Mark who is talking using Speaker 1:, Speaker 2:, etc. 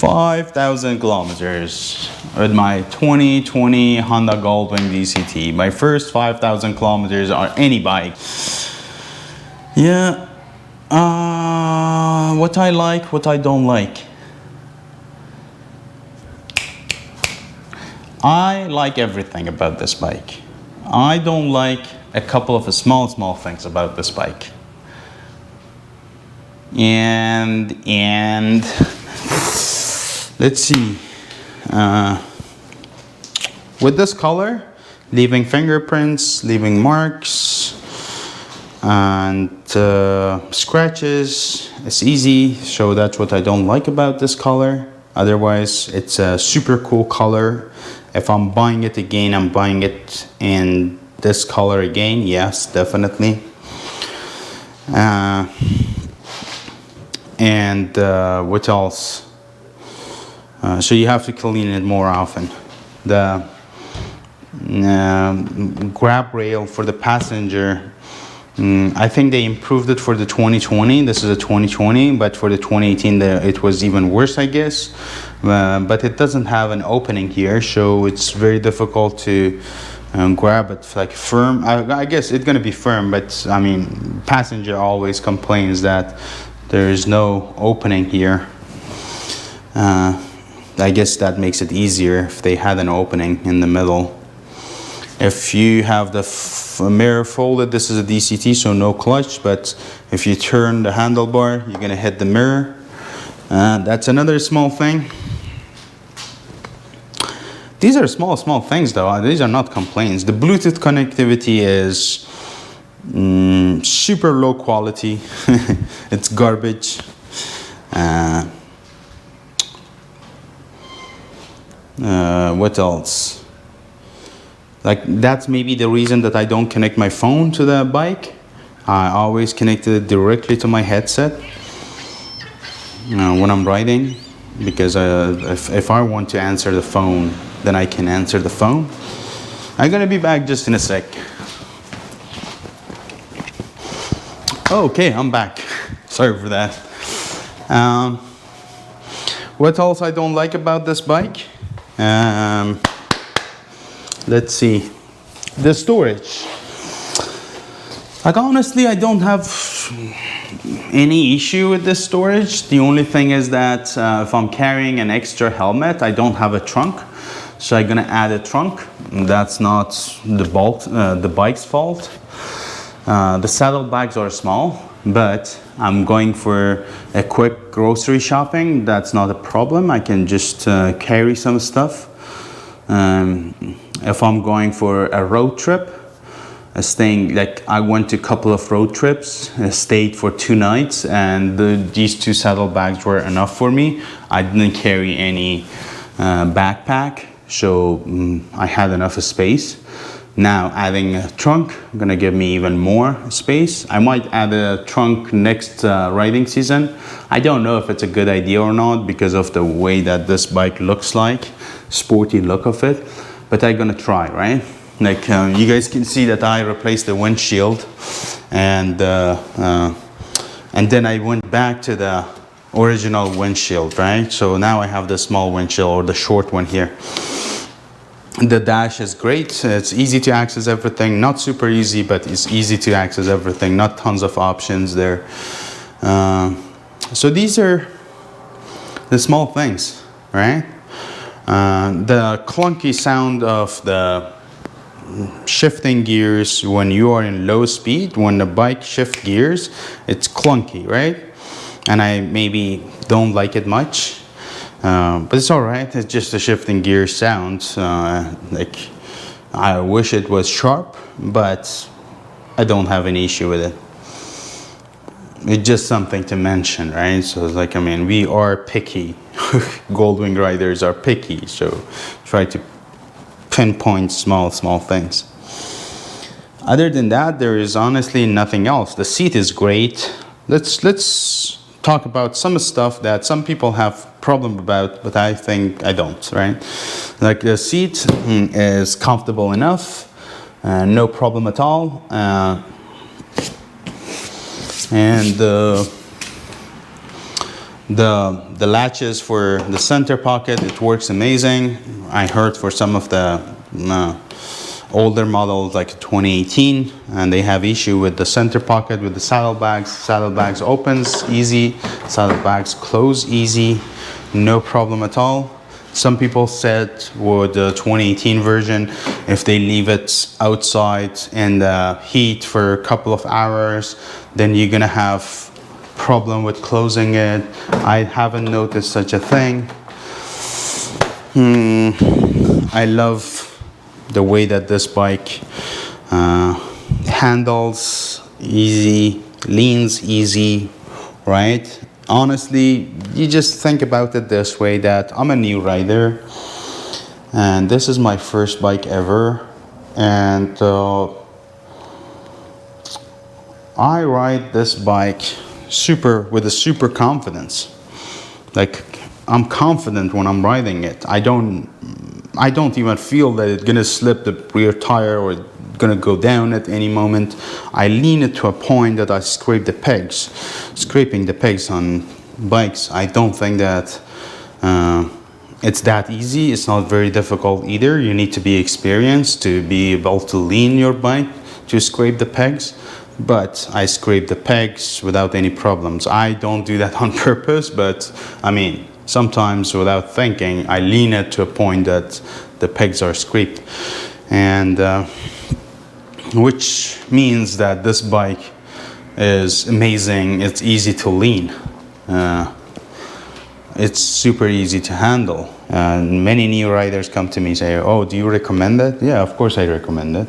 Speaker 1: 5,000 kilometers with my 2020 Honda GoldWing DCT. My first 5,000 kilometers on any bike. Yeah, what I like, what I don't like. I like everything about this bike. I don't like a couple of small things about this bike. And let's see. With this color, leaving fingerprints, leaving marks, and scratches, it's easy. So that's what I don't like about this color. Otherwise, it's a super cool color. If I'm buying it again, I'm buying it in this color again. Yes, definitely. What else? So you have to clean it more often. The grab rail for the passenger, I think they improved it for the 2020. This is a 2020, but for the 2018 it was even worse, I guess. But it doesn't have an opening here, so it's very difficult to grab it like firm. I guess it's gonna be firm, but I mean, passenger always complains that there is no opening here. I guess that makes it easier if they had an opening in the middle. If you have the mirror folded, this is a DCT, so no clutch, but if you turn the handlebar, you're gonna hit the mirror. That's another small thing. These are small things though. These are not complaints. The Bluetooth connectivity is super low quality. It's garbage. What else? Like, that's maybe the reason that I don't connect my phone to the bike. I always connect it directly to my headset when I'm riding, because if I want to answer the phone, then I can answer the phone. I'm gonna be back just in a sec. Okay, I'm back. Sorry for that. What else I don't like about this bike? Let's see, the storage. Like, honestly, I don't have any issue with this storage. The only thing is that if I'm carrying an extra helmet, I don't have a trunk, so I'm gonna add a trunk. That's not the bike's fault. The saddlebags are small, but I'm going for a quick grocery shopping. That's not a problem. I can just carry some stuff. If I'm going for a road trip, I went to a couple of road trips, stayed for 2 nights, and these 2 saddlebags were enough for me. I didn't carry any backpack, so I had enough space. Now adding a trunk gonna give me even more space. I might add a trunk next riding season. I don't know if it's a good idea or not because of the way that this bike looks like, sporty look of it, but I'm gonna try, right? Like you guys can see that I replaced the windshield, and then I went back to the original windshield, right? So now I have the small windshield, or the short one here. The dash is great. It's easy to access everything. Not super easy, but it's easy to access everything. Not tons of options there. So these are the small things, right? The clunky sound of the shifting gears when you are in low speed, when the bike shifts gears, it's clunky, right? And I maybe don't like it much. But it's all right. It's just a shifting gear sound. Like, I wish it was sharp, but I don't have any issue with it. It's just something to mention, right? So it's like, I mean, we are picky. GoldWing riders are picky, so try to pinpoint small things. Other than that, there is honestly nothing else. The seat is great. Let's talk about some stuff that some people have problem about, but I think I don't, right? Like, the seat is comfortable enough, no problem at all. The latches for the center pocket, it works amazing. I heard for some of the older models like 2018, and they have issue with the center pocket with the saddlebags. Saddlebags opens easy, saddlebags close easy, no problem at all. Some people said with the 2018 version, if they leave it outside in the heat for a couple of hours, then you're gonna have problem with closing it. I haven't noticed such a thing. I love the way that this bike handles easy, leans easy, right? Honestly, you just think about it this way, that I'm a new rider and this is my first bike ever, and I ride this bike with a super confidence. Like, I'm confident when I'm riding it. I don't even feel that it's gonna slip the rear tire or gonna go down at any moment. I lean it to a point that I scrape the pegs. Scraping the pegs on bikes, I don't think that it's that easy. It's not very difficult either. You need to be experienced to be able to lean your bike to scrape the pegs. But I scrape the pegs without any problems. I don't do that on purpose, but I mean, sometimes without thinking, I lean it to a point that the pegs are scraped. And which means that this bike is amazing. It's easy to lean. It's super easy to handle. And many new riders come to me and say, oh, do you recommend it? Yeah, of course I recommend it.